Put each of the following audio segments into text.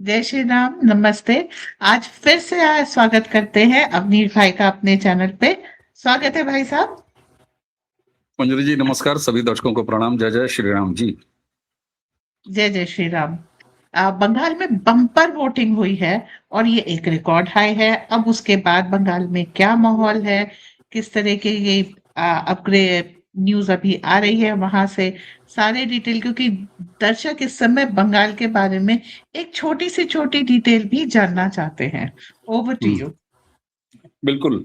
जय श्री राम, नमस्ते। आज फिर से स्वागत करते हैं अवनीश भाई का अपने चैनल पे। स्वागत है भाई साहब। मंजरी जी नमस्कार, सभी दर्शकों को प्रणाम। जय जय श्री राम जी। जय जय श्री राम। बंगाल में बम्पर वोटिंग हुई है और ये एक रिकॉर्ड हाई है। अब उसके बाद बंगाल में क्या माहौल है, किस तरह के ये अपग्रेड न्यूज अभी आ रही है वहां से, सारे डिटेल, क्योंकि दर्शक इस समय बंगाल के बारे में एक छोटी से छोटी डिटेल भी जानना चाहते हैं। Over to you. बिल्कुल।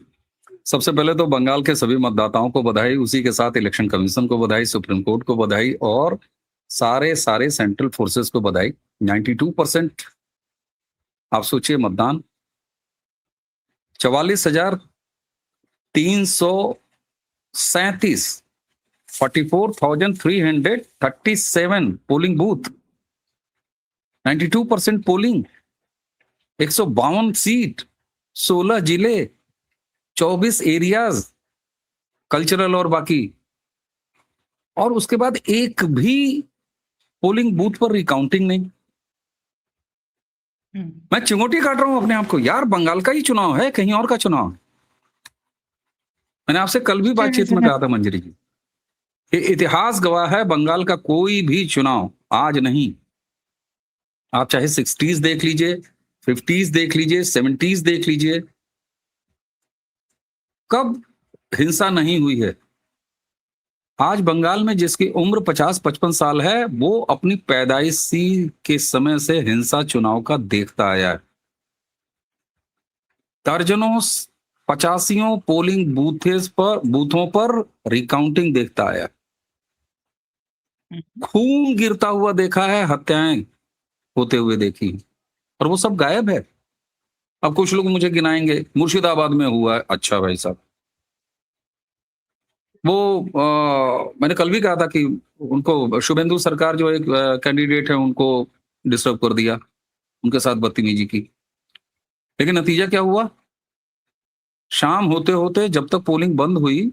सबसे पहले तो बंगाल के सभी मतदाताओं को बधाई, उसी के साथ इलेक्शन कमीशन को बधाई, सुप्रीम कोर्ट को बधाई और सारे सारे सेंट्रल फोर्सेस को बधाई। 92% आप सोचिए मतदान, 44,337, 44,337 पोलिंग बूथ, 92% पोलिंग, 152 सीट, 16 जिले, 24 एरियाज, कल्चरल और बाकी। और उसके बाद एक भी पोलिंग बूथ पर रिकाउंटिंग नहीं। मैं चिंगोटी काट रहा हूं अपने आप को, यार बंगाल का ही चुनाव है, कहीं और का चुनाव। मैंने आपसे कल भी बातचीत में कहा था मंजरी जी, इतिहास गवाह है बंगाल का कोई भी चुनाव आज नहीं। आप चाहे 60s देख लीजिए, 50s देख लीजिए, 70s देख लीजिए, कब हिंसा नहीं हुई है। आज बंगाल में जिसकी उम्र 50-55 साल है, वो अपनी पैदाइशी के समय से हिंसा चुनाव का देखता आया है। दर्जनों 85 पोलिंग बूथों पर रिकाउंटिंग देखता आया, खून गिरता हुआ देखा है, हत्याएं होते हुए देखी, और वो सब गायब है। अब कुछ लोग मुझे गिनाएंगे मुर्शिदाबाद में हुआ है। अच्छा भाई साहब, वो मैंने कल भी कहा था कि उनको शुभेंदु सरकार जो एक कैंडिडेट है उनको डिस्टर्ब कर दिया, उनके साथ बदतमीजी की। लेकिन नतीजा क्या हुआ, शाम होते होते जब तक पोलिंग बंद हुई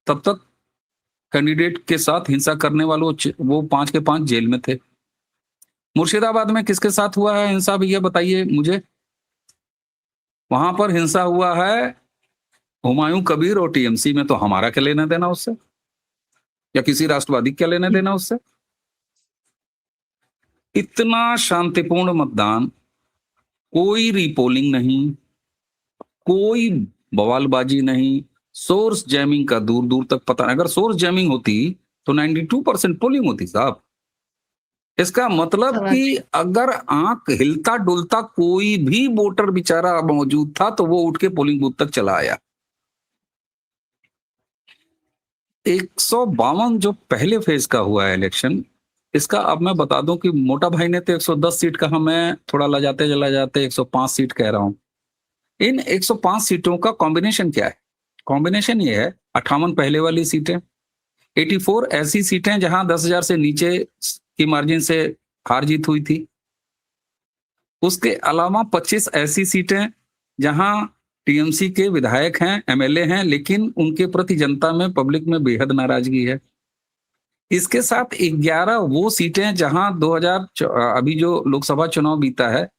तब तक कैंडिडेट के साथ हिंसा करने वालों वो 5 के 5 जेल में थे। मुर्शिदाबाद में किसके साथ हुआ है हिंसा, भैया बताइए मुझे। वहां पर हिंसा हुआ है हुमायूं कबीर और टीएमसी में, तो हमारा क्या लेना देना उससे, या किसी राष्ट्रवादी क्या लेना देना उससे। इतना शांतिपूर्ण मतदान, कोई रीपोलिंग नहीं, कोई बवालबाजी नहीं, सोर्स जैमिंग का दूर दूर तक पता नहीं। अगर सोर्स जैमिंग होती तो 92% पोलिंग होती साहब। इसका मतलब कि अगर आंख हिलता डुलता कोई भी वोटर बेचारा मौजूद था तो वो उठ के पोलिंग बूथ तक चला आया। 152 जो पहले फेज का हुआ है इलेक्शन, इसका अब मैं बता दूं कि मोटा भाई ने तो 110 सीट कहा, मैं थोड़ा लजाते चला जाते 105 सीट कह रहा हूं। इन 105 सीटों का कॉम्बिनेशन क्या है? कॉम्बिनेशन ये है, 58 पहले वाली सीटें, 84 ऐसी सीटें जहां 10,000 से नीचे की मार्जिन से हार जीत हुई थी। उसके अलावा 25 ऐसी सीटें जहां टीएमसी के विधायक हैं, एमएलए हैं, लेकिन उनके प्रति जनता में, पब्लिक में बेहद नाराजगी है। इसके साथ 11 वो सीटें जहां 2000 अभी जो लोकसभा चुनाव बीता है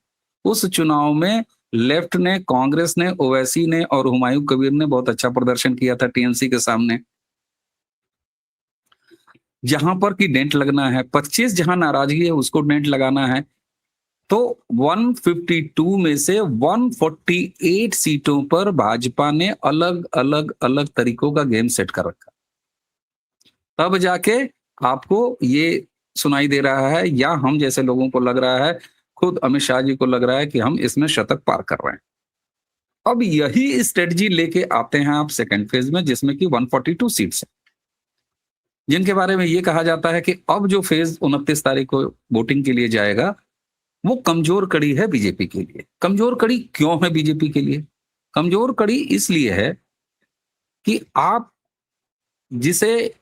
उस चुनाव में लेफ्ट ने, कांग्रेस ने, ओवैसी ने और हुमायूं कबीर ने बहुत अच्छा प्रदर्शन किया था टीएमसी के सामने। जहां पर की डेंट लगना है, 25 जहां नाराजगी है उसको डेंट लगाना है, तो 152 में से 148 सीटों पर भाजपा ने अलग अलग अलग तरीकों का गेम सेट कर रखा। तब जाके आपको ये सुनाई दे रहा है, या हम जैसे लोगों को लग रहा है, खुद अमित शाह जी को लग रहा है कि हम इसमें शतक पार कर रहे हैं। अब यही स्ट्रेटजी लेके आते हैं आप सेकंड फेज में, जिसमें कि 142 सीट्स हैं, जिनके बारे में ये कहा जाता है कि अब जो फेज 29 तारीख को वोटिंग के लिए जाएगा वो कमजोर कड़ी है बीजेपी के लिए। कमजोर कड़ी क्यों है बीजेपी के लिए? कमजोर कड़ी इसलिए है कि आप जिसे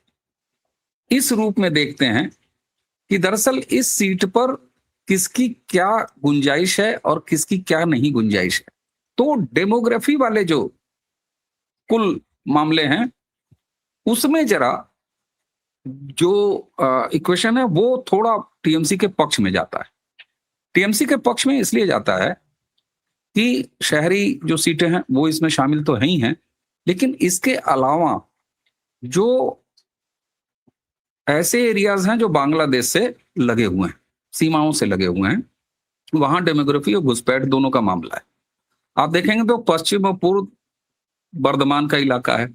इस रूप में देखते हैं कि दरअसल इस सीट पर किसकी क्या गुंजाइश है और किसकी क्या नहीं गुंजाइश है। तो डेमोग्राफी वाले जो कुल मामले हैं उसमें जरा जो इक्वेशन है वो थोड़ा टीएमसी के पक्ष में जाता है। टीएमसी के पक्ष में इसलिए जाता है कि शहरी जो सीटें हैं वो इसमें शामिल तो है ही हैं, लेकिन इसके अलावा जो ऐसे एरियाज हैं जो बांग्लादेश से लगे हुए हैं, सीमाओं से लगे हुए हैं, वहां डेमोग्राफी और घुसपैठ दोनों का मामला है। आप देखेंगे तो पश्चिम और पूर्व बर्धमान का इलाका है,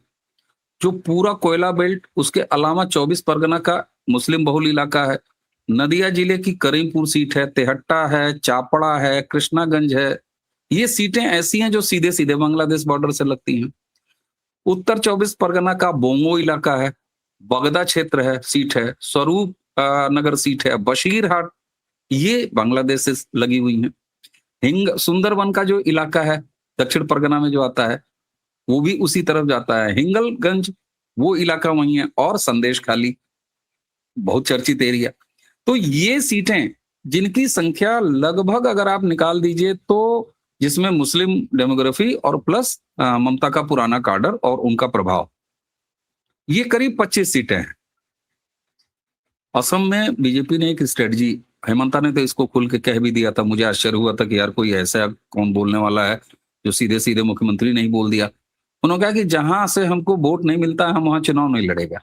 जो पूरा कोयला बेल्ट, उसके अलावा 24 परगना का मुस्लिम बहुल इलाका है। नदिया जिले की करीमपुर सीट है, तेहट्टा है, चापड़ा है, कृष्णागंज है। ये सीटें ऐसी हैं जो सीधे सीधे बांग्लादेश बॉर्डर से लगती हैं। उत्तर 24 परगना का बोंगो इलाका है, बगदा क्षेत्र है, सीट है, स्वरूप नगर सीट है, बशीरहाट, ये बांग्लादेश से लगी हुई है। हिंग सुंदरवन का जो इलाका है दक्षिण परगना में जो आता है, वो भी उसी तरफ जाता है। हिंगलगंज वो इलाका वही है, और संदेश खाली बहुत चर्चित एरिया। तो ये सीटें जिनकी संख्या लगभग अगर आप निकाल दीजिए तो, जिसमें मुस्लिम डेमोग्राफी और प्लस ममता का पुराना कार्डर और उनका प्रभाव, ये करीब 25 सीटें हैं। असम में बीजेपी ने एक स्ट्रेटजी, हेमंता ने तो इसको खुल के कह भी दिया था, मुझे आश्चर्य हुआ था कि यार कोई ऐसा कौन बोलने वाला है जो सीधे सीधे मुख्यमंत्री नहीं बोल दिया। उन्होंने कहा कि जहां से हमको वोट नहीं मिलता हम वहां चुनाव नहीं लड़ेगा।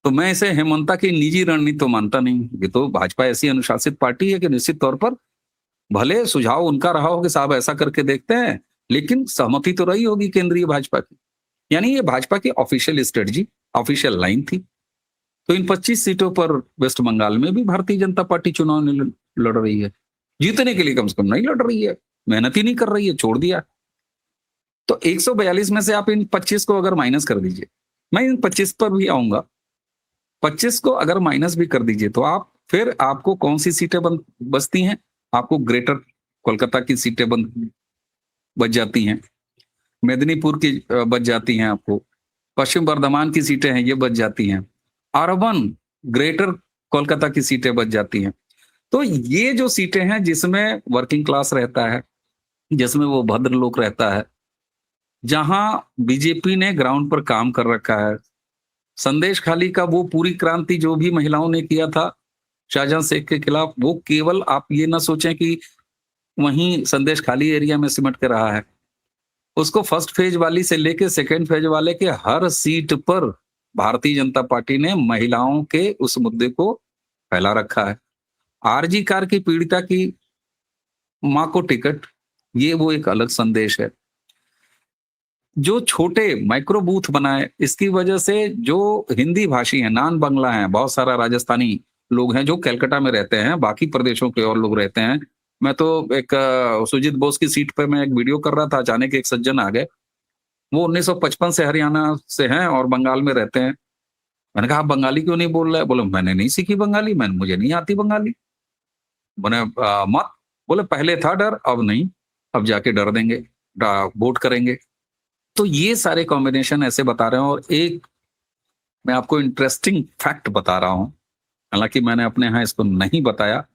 तो मैं इसे हेमंता की निजी रणनीति तो मानता नहीं। ये तो भाजपा ऐसी अनुशासित पार्टी है कि निश्चित तौर पर भले सुझाव उनका रहा हो कि साहब ऐसा करके देखते हैं, लेकिन सहमति तो रही होगी केंद्रीय भाजपा की। यानी ये भाजपा की ऑफिशियल स्ट्रेटजी, ऑफिशियल लाइन थी। तो इन 25 सीटों पर वेस्ट बंगाल में भी भारतीय जनता पार्टी चुनाव नहीं लड़ रही है, जीतने के लिए कम से कम नहीं लड़ रही है, मेहनत ही नहीं कर रही है, छोड़ दिया। तो 142 में से आप इन 25 को अगर माइनस कर दीजिए, मैं इन 25 पर भी आऊंगा, 25 को अगर माइनस भी कर दीजिए तो आप फिर आपको कौन सी सीटें बचती हैं? आपको ग्रेटर कोलकाता की सीटें बच जाती हैं, मेदिनीपुर की बच जाती हैं, आपको पश्चिम बर्धमान की सीटें हैं ये बच जाती हैं, अर्बन ग्रेटर कोलकाता की सीटें बच जाती हैं। तो ये जो सीटें हैं जिसमें वर्किंग क्लास रहता है, जिसमें वो भद्र लोग रहता है, जहां बीजेपी ने ग्राउंड पर काम कर रखा है, संदेश खाली का वो पूरी क्रांति जो भी महिलाओं ने किया था शाहजहां शेख के खिलाफ, वो केवल आप ये ना सोचें कि वहीं संदेश खाली एरिया में सिमट के रहा है। उसको फर्स्ट फेज वाली से लेके सेकेंड फेज वाले के हर सीट पर भारतीय जनता पार्टी ने महिलाओं के उस मुद्दे को फैला रखा है। आरजी कार की पीड़िता की मां को टिकट, ये वो एक अलग संदेश है। जो छोटे माइक्रो बूथ बनाए, इसकी वजह से जो हिंदी भाषी हैं, नान बंगला हैं, बहुत सारा राजस्थानी लोग हैं जो कलकत्ता में रहते हैं, बाकी प्रदेशों के और लोग रहते हैं। मैं तो एक सुजीत बोस की सीट पे मैं एक वीडियो कर रहा था, अचानक एक सज्जन आ गए, वो 1955 से हरियाणा से हैं और बंगाल में रहते हैं। मैंने कहा आप बंगाली क्यों नहीं बोल रहे? बोले मैंने नहीं सीखी बंगाली, मुझे नहीं आती बंगाली। बोले मत, बोले पहले था डर, अब नहीं, अब जाके डर देंगे, वोट करेंगे। तो ये सारे कॉम्बिनेशन ऐसे बता रहे हैं। और एक मैं आपको इंटरेस्टिंग फैक्ट बता रहा हूं, हालांकि मैंने अपने यहां इसको नहीं बताया।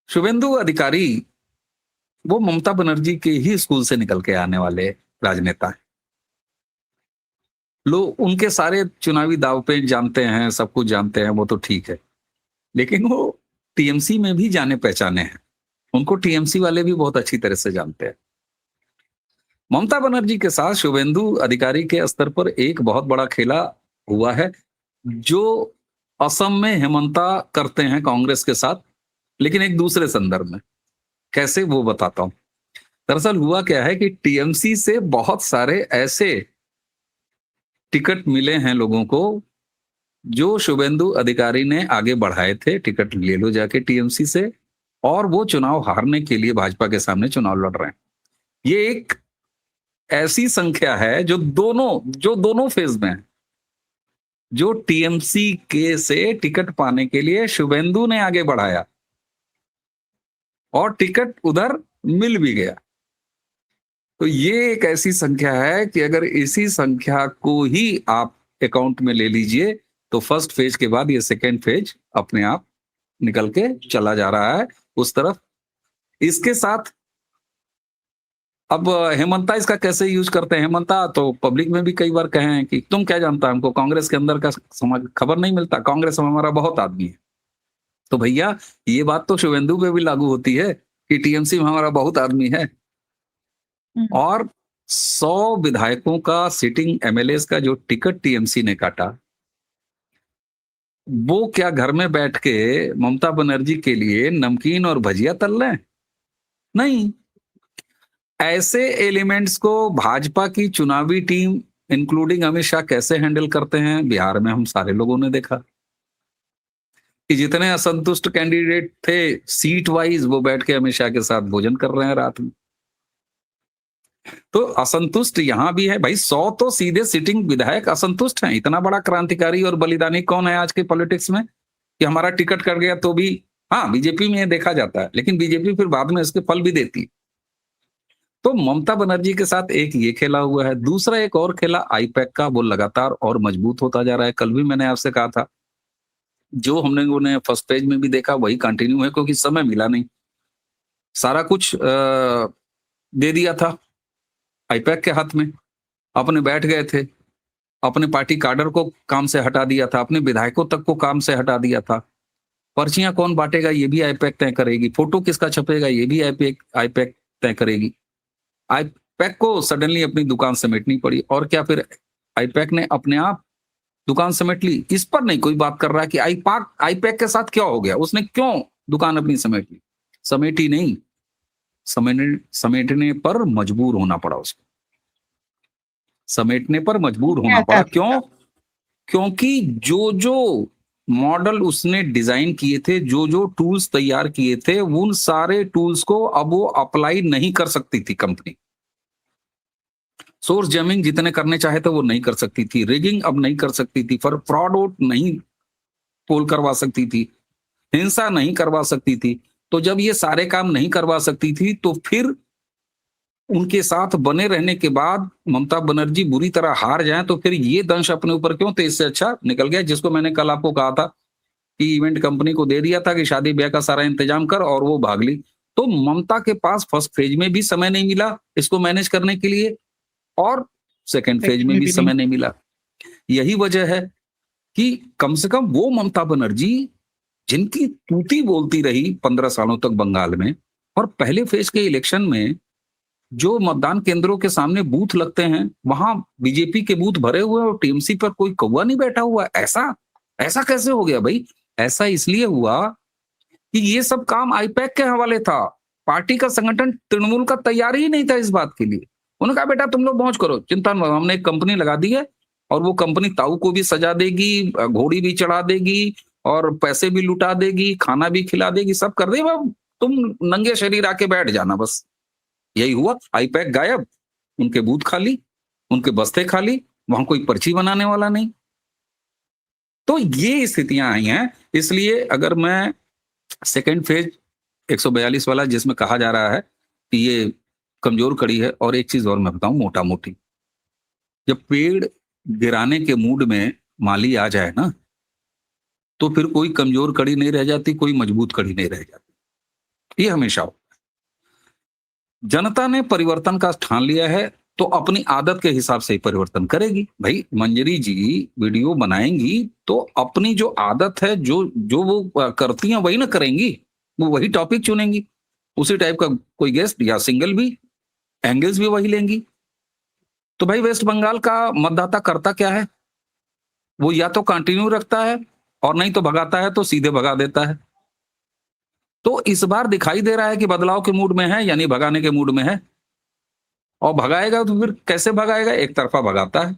शुभेंदु अधिकारी वो ममता बनर्जी के ही स्कूल से निकल के आने वाले राजनेता हैं। लोग उनके सारे चुनावी दांवपेच जानते हैं, सब कुछ जानते हैं, वो तो ठीक है, लेकिन वो टीएमसी में भी जाने पहचाने हैं, उनको टीएमसी वाले भी बहुत अच्छी तरह से जानते हैं। ममता बनर्जी के साथ शुभेंदु अधिकारी के स्तर पर एक बहुत बड़ा खेला हुआ है, जो असम में हेमंता करते हैं कांग्रेस के साथ, लेकिन एक दूसरे संदर्भ में। कैसे, वो बताता हूं। दरअसल हुआ क्या है कि टीएमसी से बहुत सारे ऐसे टिकट मिले हैं लोगों को जो शुभेंदु अधिकारी ने आगे बढ़ाए थे, टिकट ले लो जाके टीएमसी से, और वो चुनाव हारने के लिए भाजपा के सामने चुनाव लड़ रहे हैं। ये एक ऐसी संख्या है जो दोनों फेज में है। जो टीएमसी के से टिकट पाने के लिए शुभेंदु ने आगे बढ़ाया और टिकट उधर मिल भी गया। तो ये एक ऐसी संख्या है कि अगर इसी संख्या को ही आप अकाउंट में ले लीजिए तो फर्स्ट फेज के बाद ये सेकेंड फेज अपने आप निकल के चला जा रहा है उस तरफ। इसके साथ अब हेमंता इसका कैसे यूज करते हैं? हेमंता तो पब्लिक में भी कई बार कहे हैं कि तुम क्या जानता है, हमको कांग्रेस के अंदर का खबर नहीं मिलता, कांग्रेस में हमारा बहुत आदमी है। तो भैया ये बात तो शुभेंदु पे भी लागू होती है कि टीएमसी में हमारा बहुत आदमी है, हम्म। और 100 विधायकों का सिटिंग एमएलएस का जो टिकट टीएमसी ने काटा, वो क्या घर में बैठ के ममता बनर्जी के लिए नमकीन और भजिया तल रहे हैं? नहीं। ऐसे एलिमेंट्स को भाजपा की चुनावी टीम इंक्लूडिंग अमित शाह कैसे हैंडल करते हैं, बिहार में हम सारे लोगों ने देखा कि जितने असंतुष्ट कैंडिडेट थे सीट वाइज, वो बैठ के अमित शाह के साथ भोजन कर रहे हैं रात में। तो असंतुष्ट यहां भी है भाई। 100 तो सीधे सिटिंग विधायक असंतुष्ट हैं। इतना बड़ा क्रांतिकारी और बलिदानी कौन है आज के पॉलिटिक्स में कि हमारा टिकट कट गया तो भी, हाँ बीजेपी में ये देखा जाता है, लेकिन बीजेपी फिर बाद में इसके फल भी देती है। तो ममता बनर्जी के साथ एक ये खेला हुआ है, दूसरा एक और खेला आईपैक का, वो लगातार और मजबूत होता जा रहा है। कल भी मैंने आपसे कहा था, जो हमने उन्हें फर्स्ट पेज में भी देखा वही कंटिन्यू है, क्योंकि समय मिला नहीं। सारा कुछ दे दिया था आईपैक के हाथ में, अपने बैठ गए थे, अपने पार्टी काडर को काम से हटा दिया था, अपने विधायकों तक को काम से हटा दिया था। पर्चियां कौन बांटेगा ये भी आईपैक तय करेगी, फोटो किसका छपेगा ये भी आईपैक आईपैक तय करेगी। आईपैक को सडनली अपनी दुकान समेटनी पड़ी, और क्या फिर आईपैक ने अपने आप दुकान समेट ली? इस पर नहीं कोई बात कर रहा कि आईपैक के साथ क्या हो गया, उसने क्यों दुकान अपनी समेट ली? समेटी नहीं, समेटने पर मजबूर होना पड़ा उसको, समेटने पर मजबूर होना क्या पड़ा। था? क्यों? क्योंकि जो जो मॉडल उसने डिजाइन किए थे, जो जो टूल्स तैयार किए थे, उन सारे टूल्स को अब वो अप्लाई नहीं कर सकती थी कंपनी। सोर्स जैमिंग जितने करने चाहे थे वो नहीं कर सकती थी, रिगिंग अब नहीं कर सकती थी, पर फ्रॉड वोट नहीं पोल करवा सकती थी, हिंसा नहीं करवा सकती थी। तो जब ये सारे काम नहीं करवा सकती थी, तो फिर उनके साथ बने रहने के बाद ममता बनर्जी बुरी तरह हार जाए तो फिर ये दंश अपने ऊपर क्यों? तो इससे अच्छा निकल गया, जिसको मैंने कल आपको कहा था कि इवेंट कंपनी को दे दिया था कि शादी ब्याह का सारा इंतजाम कर, और वो भाग ली। तो ममता के पास फर्स्ट फेज में भी समय नहीं मिला इसको मैनेज करने के लिए, और सेकंड फेज सेकंड में में भी भी नहीं। समय नहीं मिला। यही वजह है कि कम से कम वो ममता बनर्जी जिनकी तूती बोलती रही 15 सालों तक बंगाल में, और पहले फेज के इलेक्शन में जो मतदान केंद्रों के सामने बूथ लगते हैं वहां बीजेपी के बूथ भरे हुए हैं और टीएमसी पर कोई कौवा नहीं बैठा हुआ। ऐसा ऐसा कैसे हो गया भाई? ऐसा इसलिए हुआ कि ये सब काम आईपैक के हवाले था। पार्टी का संगठन तृणमूल का तैयार ही नहीं था इस बात के लिए। उन्होंने कहा बेटा तुम लोग पहुंच करो, चिंता मत, हमने एक कंपनी लगा दी है और वो कंपनी ताऊ को भी सजा देगी, घोड़ी भी चढ़ा देगी, और पैसे भी लुटा देगी, खाना भी खिला देगी, सब कर देगी। तुम नंगे शरीर आके बैठ जाना बस। यही हुआ, आईपैक गायब, उनके बूथ खाली, उनके बस्ते खाली, वहां कोई पर्ची बनाने वाला नहीं। तो ये स्थितियां आई हैं। इसलिए अगर मैं सेकेंड फेज 142 वाला जिसमें कहा जा रहा है कि ये कमजोर कड़ी है, और एक चीज और मैं बताऊं मोटा मोटी, जब पेड़ गिराने के मूड में माली आ जाए ना, तो फिर कोई कमजोर कड़ी नहीं रह जाती, कोई मजबूत कड़ी नहीं रह जाती। ये हमेशा हो। जनता ने परिवर्तन का ठान लिया है तो अपनी आदत के हिसाब से ही परिवर्तन करेगी। भाई मंजरी जी वीडियो बनाएंगी तो अपनी जो आदत है, जो जो वो करती हैं वही ना करेंगी, वो वही टॉपिक चुनेंगी, उसी टाइप का कोई गेस्ट या सिंगल भी, एंगल्स भी वही लेंगी। तो भाई वेस्ट बंगाल का मतदाता करता क्या है? वो या तो कंटिन्यू रखता है, और नहीं तो भगाता है, तो सीधे भगा देता है। तो इस बार दिखाई दे रहा है कि बदलाव के मूड में है, यानी भगाने के मूड में है। और भगाएगा तो फिर कैसे भगाएगा? एक तरफा भगाता है,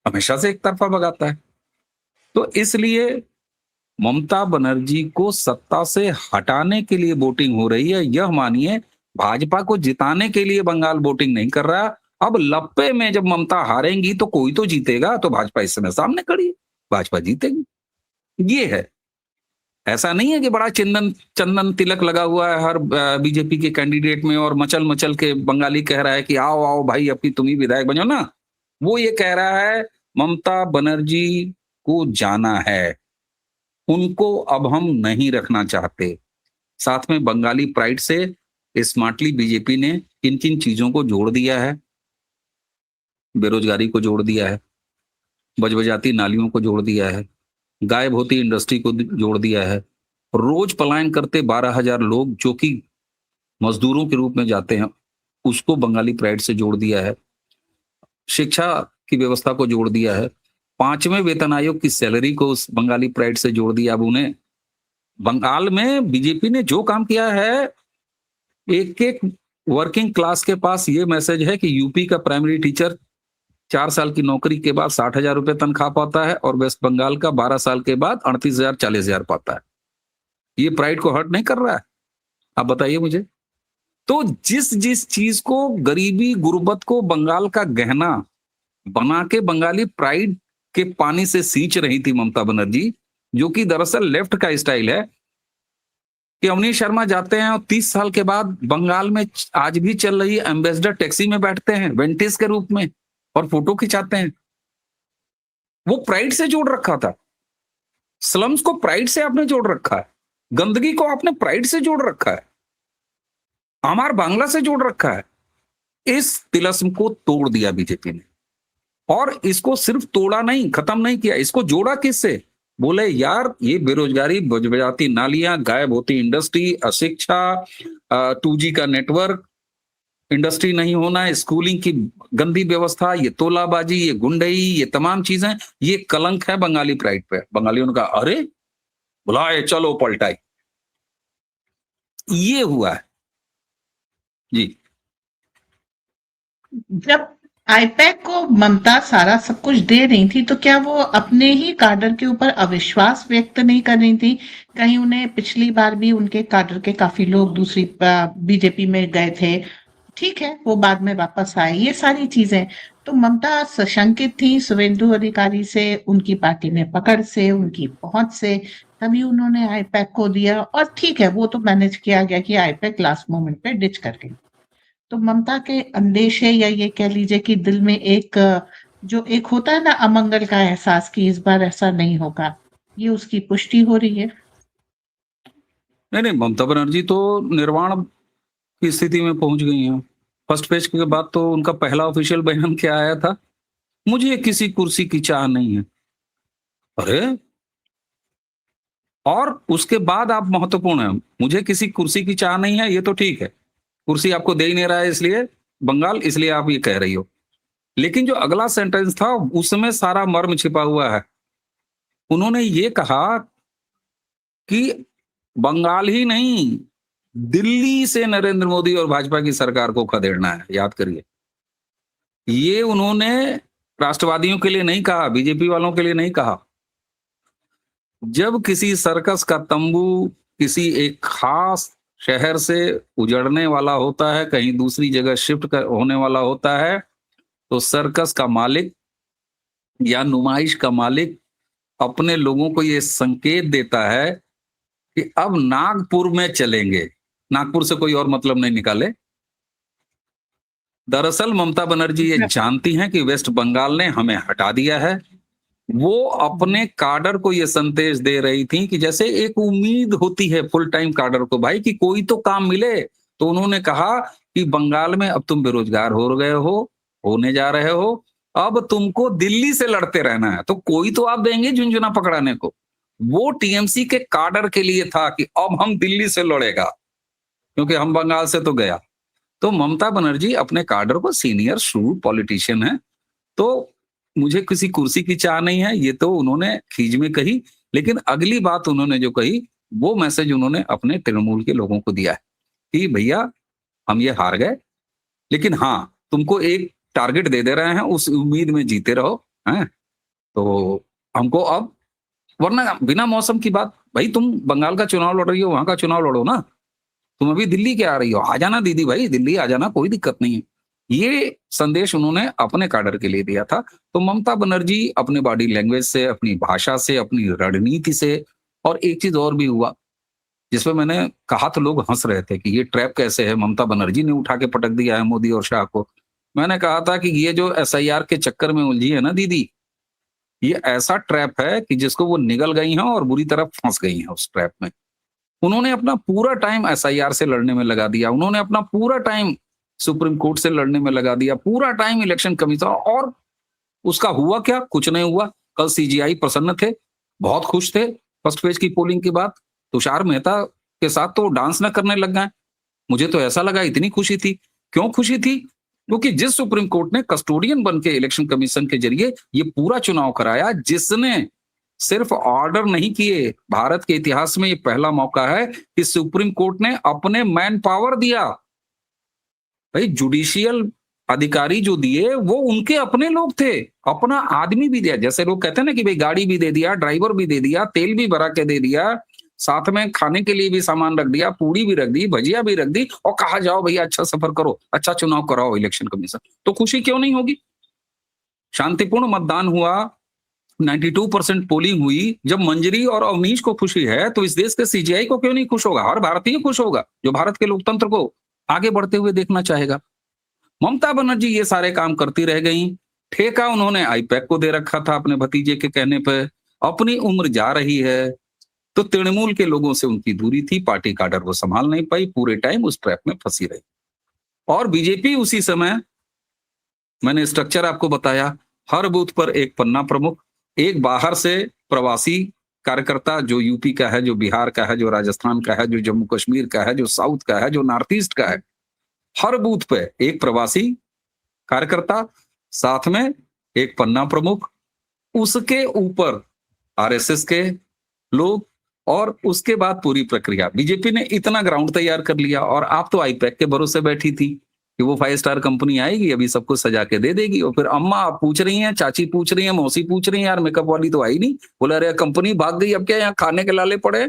हमेशा से एक तरफा भगाता है। तो इसलिए ममता बनर्जी को सत्ता से हटाने के लिए वोटिंग हो रही है, यह मानिए। भाजपा को जिताने के लिए बंगाल वोटिंग नहीं कर रहा। अब लप्पे में जब ममता हारेंगी तो कोई तो जीतेगा, तो भाजपा इस समय सामने खड़ी है, भाजपा जीतेगी। ये है, ऐसा नहीं है कि बड़ा चंदन चंदन तिलक लगा हुआ है हर बीजेपी के कैंडिडेट में, और मचल मचल के बंगाली कह रहा है कि आओ आओ भाई अब की तुम ही विधायक बनो ना। वो ये कह रहा है ममता बनर्जी को जाना है, उनको अब हम नहीं रखना चाहते। साथ में बंगाली प्राइड से स्मार्टली बीजेपी ने किन किन चीजों को जोड़ दिया है, बेरोजगारी को जोड़ दिया है, बजबजाती नालियों को जोड़ दिया है, गायब होती इंडस्ट्री को जोड़ दिया है, रोज पलायन करते 12,000 लोग जो कि मजदूरों के रूप में जाते हैं, उसको बंगाली प्राइड से जोड़ दिया है। शिक्षा की व्यवस्था को जोड़ दिया है। 5वें वेतन आयोग की सैलरी को उस बंगाली प्राइड से जोड़ दिया। अब उन्हें बंगाल में बीजेपी ने जो काम किया है, एक-एक वर्किंग क्लास के पास ये मैसेज है कि यूपी का प्राइमरी टीचर 4 साल की नौकरी के बाद 60,000 रुपए तनख्वाह पाता है और वेस्ट बंगाल का 12 साल के बाद 38,000 40,000 पाता है। ये प्राइड को हर्ट नहीं कर रहा है? आप बताइए मुझे। तो जिस-जिस चीज को गरीबी, गुर्बत को बंगाल का गहना बना के बंगाली प्राइड के पानी से सींच रही थी ममता बनर्जी, जो कि दरअसल लेफ्ट का स्टाइल है कि अवनीश शर्मा जाते हैं और 30 साल के बाद बंगाल में आज भी चल रही एम्बेसडर टैक्सी में बैठते हैं वेंटिस के रूप में और फोटो खिंचाते हैं। वो प्राइड से जोड़ रखा था। स्लम्स को प्राइड से आपने जोड़ रखा है। गंदगी को आपने प्राइड से जोड़ रखा है। हमार बांग्ला से जोड़ रखा है। इस तिलस्म को तोड़ दिया बीजेपी ने और इसको सिर्फ तोड़ा नहीं, खत्म नहीं किया, इसको जोड़ा किससे? बोले यार ये बेरोजगारी बजाती नालियां, गायब होती इंडस्ट्री, अशिक्षा, 2G का नेटवर्क, इंडस्ट्री नहीं होना, स्कूलिंग की गंदी व्यवस्था, ये तोलाबाजी, ये गुंडई, ये तमाम चीजें, ये कलंक है बंगाली प्राइड पे। बंगालियों ने कहा अरे बुलाए चलो पलटाई। ये हुआ है जी। जब आईपैक को ममता सारा सब कुछ दे रही थी तो क्या वो अपने ही काडर के ऊपर अविश्वास व्यक्त नहीं कर रही थी? कहीं उन्हें पिछली बार भी उनके काडर के काफी लोग दूसरी बीजेपी में गए थे, ठीक है, वो बाद में वापस आए, ये सारी चीजें। तो ममता सशंकित थी शुभेंदु अधिकारी से, उनकी पार्टी में पकड़ से, उनकी पहुंच से, तभी उन्होंने आईपैक को दिया और ठीक है, वो तो मैनेज किया गया कि आईपैक लास्ट मोमेंट पे डिच कर गई। तो ममता के अंदेशे या ये कह लीजिए कि दिल में एक जो एक होता है ना अमंगल का एहसास कि इस बार ऐसा नहीं होगा, ये उसकी पुष्टि हो रही है। नहीं नहीं, ममता बनर्जी तो निर्वाण की स्थिति में पहुंच गई हैं। फर्स्ट पेज के बाद तो उनका पहला ऑफिशियल बयान क्या आया था? मुझे किसी कुर्सी की चाह नहीं है। अरे, और उसके बाद आप महत्वपूर्ण है, मुझे किसी कुर्सी की चाह नहीं है, ये तो ठीक है, कुर्सी आपको दे ही नहीं रहा है इसलिए बंगाल, इसलिए आप ये कह रही हो। लेकिन जो अगला सेंटेंस था उसमें सारा मर्म छिपा हुआ है। उन्होंने ये कहा कि बंगाल ही नहीं, दिल्ली से नरेंद्र मोदी और भाजपा की सरकार को खदेड़ना है। याद करिए, ये उन्होंने राष्ट्रवादियों के लिए नहीं कहा, बीजेपी वालों के लिए नहीं कहा। जब किसी सर्कस का तंबू किसी एक खास शहर से उजड़ने वाला होता है, कहीं दूसरी जगह शिफ्ट होने वाला होता है, तो सर्कस का मालिक या नुमाइश का मालिक अपने लोगों को ये संकेत देता है कि अब नागपुर में चलेंगे। नागपुर से कोई और मतलब नहीं निकाले। दरअसल ममता बनर्जी ये जानती हैं कि वेस्ट बंगाल ने हमें हटा दिया है। वो अपने काडर को ये संदेश दे रही थी कि जैसे एक उम्मीद होती है फुल टाइम काडर को भाई कि कोई तो काम मिले। तो उन्होंने कहा कि बंगाल में अब तुम बेरोजगार हो गए हो, होने जा रहे हो, अब तुमको दिल्ली से लड़ते रहना है, तो कोई तो आप देंगे झुंझुना पकड़ाने को। वो टीएमसी के काडर के लिए था कि अब हम दिल्ली से लड़ेगा, क्योंकि हम बंगाल से तो गया। तो ममता बनर्जी अपने काडर को सीनियर श्रूड पॉलिटिशियन है, तो मुझे किसी कुर्सी की चाह नहीं है, ये तो उन्होंने खीज में कही। लेकिन अगली बात उन्होंने जो कही, वो मैसेज उन्होंने अपने तृणमूल के लोगों को दिया है कि भैया हम ये हार गए, लेकिन हाँ तुमको एक टारगेट दे दे रहे हैं, उस उम्मीद में जीते रहो। हैं तो हमको अब, वरना बिना मौसम की बात, भाई तुम बंगाल का चुनाव लड़ रही हो, वहां का चुनाव लड़ो ना। तुम अभी दिल्ली क्या आ रही हो, आ जाना दीदी भाई, दिल्ली आ जाना, कोई दिक्कत नहीं है। ये संदेश उन्होंने अपने काडर के लिए दिया था। तो ममता बनर्जी अपने बॉडी लैंग्वेज से, अपनी भाषा से, अपनी रणनीति से, और एक चीज और भी हुआ जिसपे मैंने कहा तो लोग हंस रहे थे कि ये ट्रैप कैसे है, ममता बनर्जी ने उठा के पटक दिया है मोदी और शाह को। मैंने कहा था कि ये जो एसआईआर के चक्कर में उलझी है ना दीदी, ये ऐसा ट्रैप है कि जिसको वो निगल गई हैं और बुरी तरह फंस गई हैं उस ट्रैप में। उन्होंने अपना पूरा टाइम एसआईआर से लड़ने में लगा दिया, उन्होंने अपना पूरा टाइम सुप्रीम कोर्ट से लड़ने में लगा दिया, पूरा टाइम इलेक्शन कमीशन, और उसका हुआ क्या? कुछ नहीं हुआ। कल सीजीआई प्रसन्न थे, बहुत खुश थे फर्स्ट फेज की पोलिंग के बाद। तुषार मेहता के साथ तो डांस ना करने लग गए। मुझे तो ऐसा लगा इतनी खुशी थी। क्यों खुशी थी? क्योंकि जिस सुप्रीम कोर्ट ने कस्टोडियन बन के इलेक्शन कमीशन के जरिए ये पूरा चुनाव कराया, जिसने सिर्फ ऑर्डर नहीं किए, भारत के इतिहास में ये पहला मौका है कि सुप्रीम कोर्ट ने अपने मैन पावर दिया। भाई जुडिशियल अधिकारी जो दिए वो उनके अपने लोग थे, अपना आदमी भी दिया। जैसे लोग कहते हैं ना कि भाई गाड़ी भी दे दिया, ड्राइवर भी दे दिया, तेल भी भरा के दे दिया, साथ में खाने के लिए भी सामान रख दिया, पूड़ी भी रख दी, भजिया भी रख दी, और कहा जाओ भैया अच्छा सफर करो, अच्छा चुनाव कराओ इलेक्शन कमीशन। तो खुशी क्यों नहीं होगी? शांतिपूर्ण मतदान हुआ, 92% पोलिंग हुई। जब मंजरी और अवनीश को खुशी है तो इस देश के सीजीआई को क्यों नहीं खुश होगा? हर भारतीय खुश होगा जो भारत के लोकतंत्र को आगे बढ़ते हुए देखना चाहेगा। ममता बनर्जी ये सारे काम करती रह गई। ठेका उन्होंने आईपैक को दे रखा था अपने भतीजे के कहने पे। अपनी उम्र जा रही है तो तृणमूल के लोगों से उनकी दूरी थी, पार्टी काडर वो संभाल नहीं पाई, पूरे टाइम उस ट्रैप में फंसी रही। और बीजेपी उसी समय, मैंने स्ट्रक्चर आपको बताया, हर बूथ पर एक पन्ना प्रमुख, एक बाहर से प्रवासी कार्यकर्ता जो यूपी का है, जो बिहार का है, जो राजस्थान का है, जो जम्मू कश्मीर का है, जो साउथ का है, जो नॉर्थ ईस्ट का है। हर बूथ पे एक प्रवासी कार्यकर्ता, साथ में एक पन्ना प्रमुख, उसके ऊपर आरएसएस के लोग, और उसके बाद पूरी प्रक्रिया। बीजेपी ने इतना ग्राउंड तैयार कर लिया और आप तो आईपैक के भरोसे बैठी थी कि वो 5 स्टार कंपनी आएगी, अभी सबको सजा के दे देगी। और फिर अम्मा आप पूछ रही हैं, चाची पूछ रही हैं, मौसी पूछ रही हैं, यार मेकअप वाली तो आई नहीं। बोला अरे कंपनी भाग गई, अब क्या यहाँ खाने के लाले पड़े,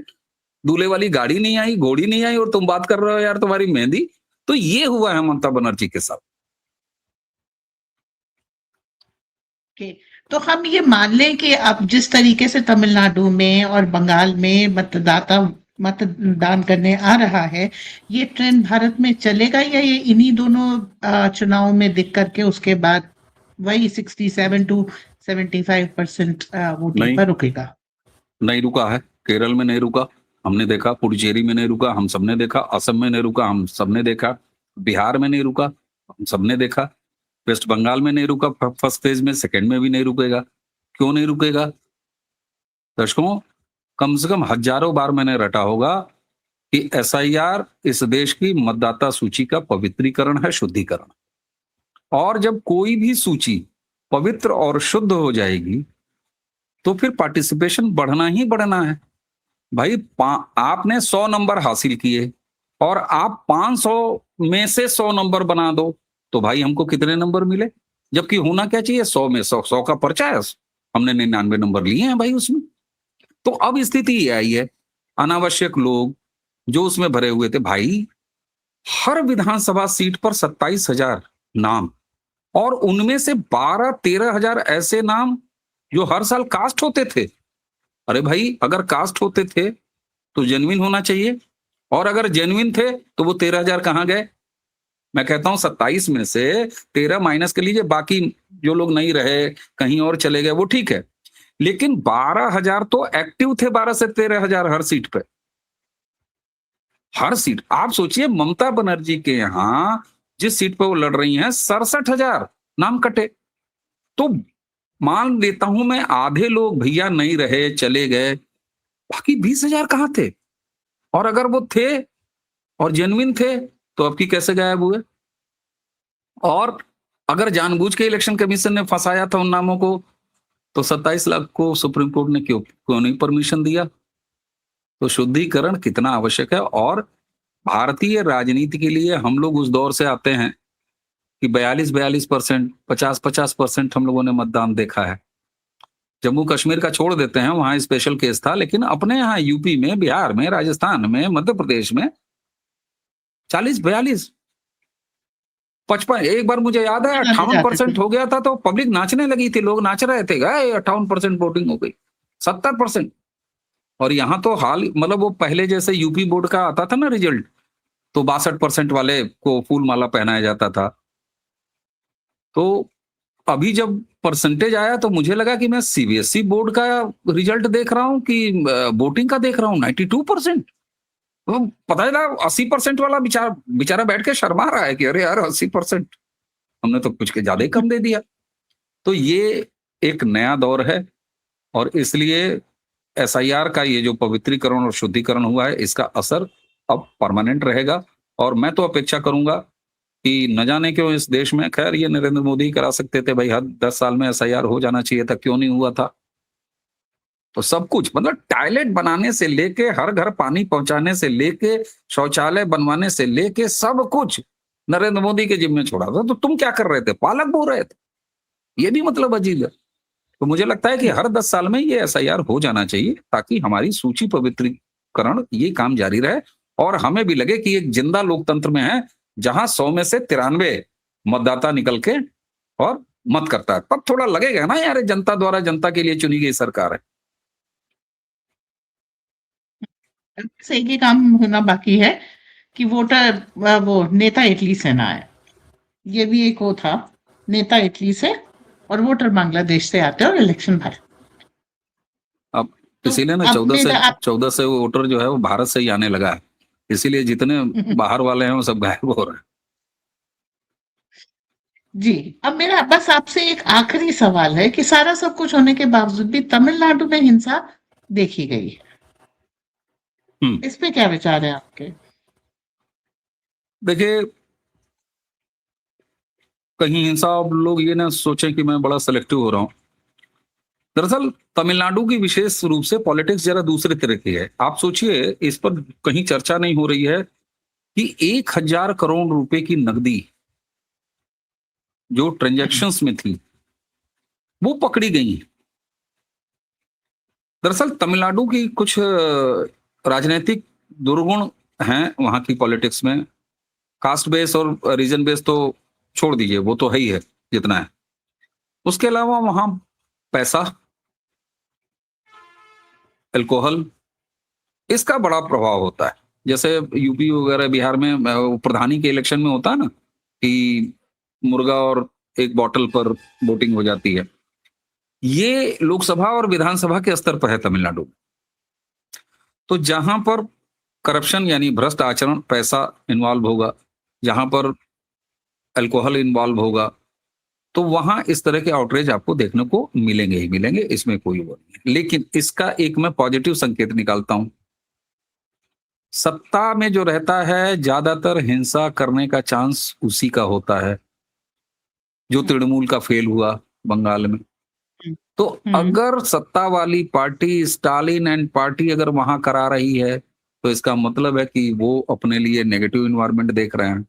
दूल्हे वाली गाड़ी नहीं आई, घोड़ी नहीं आई, और तुम बात कर रहे हो यार तुम्हारी मेहंदी। तो ये हुआ है ममता बनर्जी के साथ। ओके, तो हम ये मान लें कि अब जिस तरीके से तमिलनाडु में और बंगाल में मतदाता मतदान करने आ रहा है, ये ट्रेंड भारत में चलेगा या ये इन्हीं दोनों चुनावों में दिख करके उसके बाद वही 67 टू 75% वोटिंग नहीं, पर रुकेगा? नहीं रुका है। केरल में नहीं रुका, हमने देखा। पुडुचेरी में नहीं रुका, हम सबने देखा। असम में नहीं रुका, हम सबने देखा। बिहार में नहीं रुका, हम सबने देखा। वेस्ट बंगाल में नहीं रुका फर्स्ट फेज में, सेकंड में भी नहीं रुकेगा। क्यों नहीं रुकेगा? दर्शकों, कम से कम हजारों बार मैंने रटा होगा कि एसआईआर इस देश की मतदाता सूची का पवित्रीकरण है, शुद्धिकरण। और जब कोई भी सूची पवित्र और शुद्ध हो जाएगी तो फिर पार्टिसिपेशन बढ़ना ही बढ़ना है। भाई आपने 100 नंबर हासिल किए और आप 500 में से 100 नंबर बना दो, तो भाई हमको कितने नंबर मिले? जबकि होना क्या चाहिए, 100 में 100 का पर्चा है, हमने 99 नंबर लिए हैं भाई उसमें। तो अब स्थिति ये आई है, अनावश्यक लोग जो उसमें भरे हुए थे, भाई हर विधानसभा सीट पर 27,000 नाम, और उनमें से 12-13 हजार ऐसे नाम जो हर साल कास्ट होते थे। अरे भाई अगर कास्ट होते थे तो जेन्युइन होना चाहिए, और अगर जेन्युइन थे तो वो 13,000 कहां गए? मैं कहता हूं 27 में से 13 माइनस कर लीजिए, बाकी जो लोग नहीं रहे कहीं और चले गए वो ठीक है, लेकिन 12,000 तो एक्टिव थे, 12 से 13,000 हर सीट पे। हर सीट आप सोचिए, ममता बनर्जी के यहां जिस सीट पे वो लड़ रही हैं 67,000 नाम कटे। तो मान लेता हूं मैं आधे लोग भैया नहीं रहे, चले गए, बाकी 20,000 कहां थे? और अगर वो थे और जेन्युइन थे तो अब की कैसे गायब हुए? और अगर जानबूझ के इलेक्शन कमीशन ने फंसाया था उन नामों को, तो 27 लाख को सुप्रीम कोर्ट ने क्यों क्यों नहीं परमिशन दिया? तो शुद्धिकरण कितना आवश्यक है। और भारतीय राजनीति के लिए हम लोग उस दौर से आते हैं कि 42-42%, 50-50% हम लोगों ने मतदान देखा है। जम्मू कश्मीर का छोड़ देते हैं, वहां स्पेशल केस था, लेकिन अपने यहाँ यूपी में, बिहार में, राजस्थान में, मध्य प्रदेश में 40-42, 55, एक बार मुझे याद है आने जाते थे। 58% हो गया था तो पब्लिक नाचने लगी थी, लोग नाच रहे थे, गए 58% वोटिंग हो गई, 70%। और यहाँ तो हाल, मतलब वो पहले जैसे यूपी बोर्ड का आता था ना रिजल्ट, तो 62% वाले को फूल माला पहनाया जाता था। तो अभी जब परसेंटेज आया तो मुझे लगा कि मैं सीबीएसई बोर्ड का रिजल्ट देख रहा हूं कि वोटिंग का देख रहा हूं। 92%। तो पता चला 80% वाला बेचारा बेचारा बैठ के शर्मा रहा है कि अरे यार 80%, हमने तो कुछ के ज्यादा ही कम दे दिया। तो ये एक नया दौर है, और इसलिए एसआईआर का ये जो पवित्रीकरण और शुद्धिकरण हुआ है, इसका असर अब परमानेंट रहेगा। और मैं तो अपेक्षा करूंगा कि न जाने क्यों इस देश में, खैर ये नरेंद्र मोदी ही करा सकते थे भाई, हर 10 साल में एसआईआर हो जाना चाहिए था, क्यों नहीं हुआ था? तो सब कुछ मतलब टॉयलेट बनाने से लेके, हर घर पानी पहुंचाने से लेके, शौचालय बनवाने से लेके सब कुछ नरेंद्र मोदी के जिम्मे छोड़ा था। तो तुम क्या कर रहे थे? पालक बो रहे थे। ये भी मतलब अजीब है। तो मुझे लगता है कि हर 10 साल में ये एसआईआर हो जाना चाहिए, ताकि हमारी सूची पवित्रीकरण ये काम जारी रहे और हमें भी लगे कि एक जिंदा लोकतंत्र में है, जहां 100 में से 93 मतदाता निकल के और मत करता है। तब थोड़ा लगेगा ना यार, ये जनता द्वारा जनता के लिए चुनी गई सरकार है। बस एक ही काम होना बाकी है कि वोटर वो नेता इटली से ना आए। ये भी एक वो था, नेता इटली से और वोटर बांग्लादेश से आते हैं और इलेक्शन भर। अब तो इसीलिए ना अब मेरा आप 14 से वोटर जो है वो भारत से ही आने लगा है। इसीलिए जितने बाहर वाले हैं वो सब गायब हो रहे हैं। जी, अब मेरा बस आपसे एक आखिरी सवाल है कि सारा सब कुछ होने के बावजूद भी तमिलनाडु में हिंसा देखी गई। हम्म, इस पे क्या विचार है आपके? देखिए, कहीं हिंसा, अब लोग ये ना सोचें कि मैं बड़ा सेलेक्टिव हो रहा हूँ। दरअसल तमिलनाडु की विशेष रूप से पॉलिटिक्स जरा दूसरे तरह की है। आप सोचिए, इस पर कहीं चर्चा नहीं हो रही है कि 1,000 करोड़ रुपए की नकदी जो ट्रांजैक्शंस में थी, वो पकड़ी गई। दरअसल तमिलनाडु की कुछ राजनीतिक दुर्गुण हैं वहां की पॉलिटिक्स में। कास्ट बेस और रीजन बेस तो छोड़ दीजिए, वो तो है ही है जितना है। उसके अलावा वहां पैसा, अल्कोहल, इसका बड़ा प्रभाव होता है। जैसे यूपी वगैरह बिहार में प्रधानी के इलेक्शन में होता है ना कि मुर्गा और एक बॉटल पर वोटिंग हो जाती है। ये लोकसभा और विधानसभा के स्तर पर है तमिलनाडु में। तो जहां पर करप्शन यानी भ्रष्ट आचरण, पैसा इन्वॉल्व होगा, जहां पर अल्कोहल इन्वॉल्व होगा, तो वहां इस तरह के आउटरीच आपको देखने को मिलेंगे ही मिलेंगे, इसमें कोई वो नहीं है। लेकिन इसका एक मैं पॉजिटिव संकेत निकालता हूं। सत्ता में जो रहता है, ज्यादातर हिंसा करने का चांस उसी का होता है, जो हुँ, तृणमूल का फेल हुआ बंगाल में। हुँ, तो हुँ। अगर सत्ता वाली पार्टी, स्टालिन एंड पार्टी अगर वहां करा रही है, तो इसका मतलब है कि वो अपने लिए नेगेटिव इन्वायरमेंट देख रहे हैं।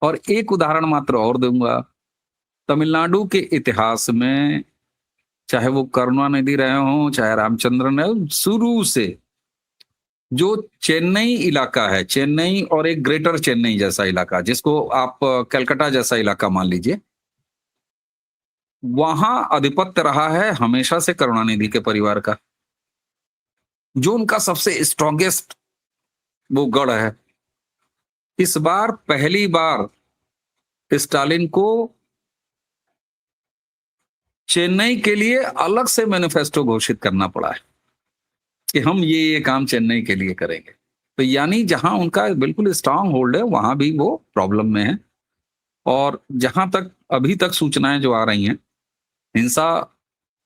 और एक उदाहरण मात्र और दूंगा। तमिलनाडु के इतिहास में, चाहे वो करुणानिधि रहे हों, चाहे रामचंद्रन रहे हों, शुरू से जो चेन्नई इलाका है, चेन्नई और एक ग्रेटर चेन्नई जैसा इलाका, जिसको आप कलकत्ता जैसा इलाका मान लीजिए, वहां आधिपत्य रहा है हमेशा से करुणानिधि के परिवार का। जो उनका सबसे स्ट्रॉन्गेस्ट वो गढ़ है। इस बार पहली बार स्टालिन को चेन्नई के लिए अलग से मैनिफेस्टो घोषित करना पड़ा है कि हम ये काम चेन्नई के लिए करेंगे। तो यानी जहां उनका बिल्कुल स्ट्रांग होल्ड है, वहां भी वो प्रॉब्लम में है। और जहां तक अभी तक सूचनाएं जो आ रही हैं, हिंसा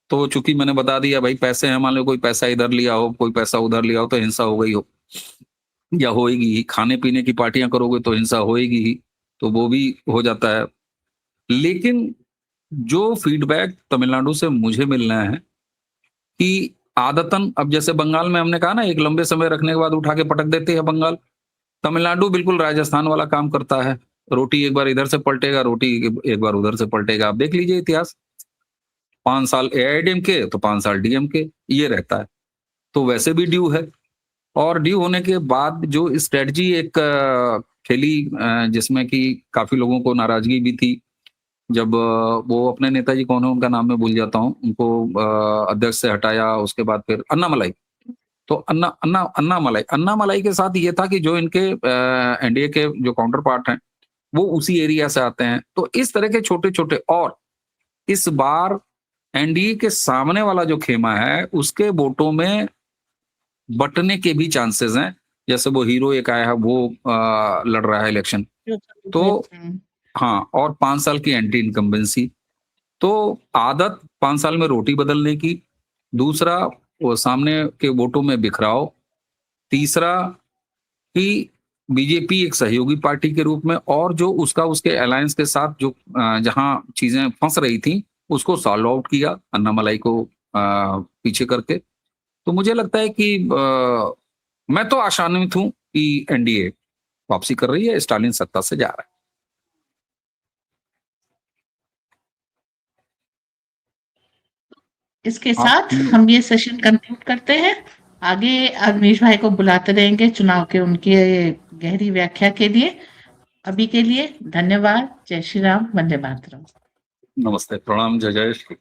तो चूंकि मैंने बता दिया भाई, पैसे हैं, मान लो कोई पैसा इधर लिया हो, कोई पैसा उधर लिया हो, तो हिंसा हो गई हो या होएगी ही। खाने पीने की पार्टियां करोगे तो हिंसा होएगी ही, तो वो भी हो जाता है। लेकिन जो फीडबैक तमिलनाडु से मुझे मिल रहा है कि आदतन, अब जैसे बंगाल में हमने कहा ना, एक लंबे समय रखने के बाद उठा के पटक देते हैं बंगाल, तमिलनाडु बिल्कुल राजस्थान वाला काम करता है। रोटी एक बार इधर से पलटेगा, रोटी एक बार उधर से पलटेगा। आप देख लीजिए इतिहास, 5 साल एआईडीएमके तो 5 साल डीएमके, ये रहता है। तो वैसे भी ड्यू है। और ड्यू होने के बाद जो स्ट्रेटजी एक खेली, जिसमें कि काफी लोगों को नाराजगी भी थी, जब वो अपने नेताजी कौन है उनका नाम मैं भूल जाता हूँ, उनको अध्यक्ष से हटाया, उसके बाद फिर अन्नामलाई। तो अन्नामलाई के साथ ये था कि जो इनके एनडीए के जो काउंटर पार्ट हैं, वो उसी एरिया से आते हैं। तो इस तरह के छोटे छोटे, और इस बार एनडीए के सामने वाला जो खेमा है, उसके वोटों में बंटने के भी चांसेस हैं। जैसे वो हीरो एक आया है, वो लड़ रहा है इलेक्शन। तो हुँ, हाँ, और 5 साल की एंटी इनकम्बेंसी। तो आदत 5 साल में रोटी बदलने की, दूसरा, वो सामने के वोटों में बिखराव। तीसरा कि बीजेपी एक सहयोगी पार्टी के रूप में, और जो उसके अलायंस के साथ जो जहां चीजें फंस रही थी उसको सॉल्व आउट किया अन्नामलाई को पीछे करके। तो मुझे लगता है कि मैं तो आशान्वित हूं कि एनडीए वापसी कर रही है, स्टालिन सत्ता से जा रहा है। इसके आप साथ हम ये सेशन कंक्लूड करते हैं। आगे अवनीश भाई को बुलाते रहेंगे चुनाव के उनकी गहरी व्याख्या के लिए। अभी के लिए धन्यवाद। जय श्री राम, वंदे मातरम। नमस्ते, प्रणाम, जय जय श्री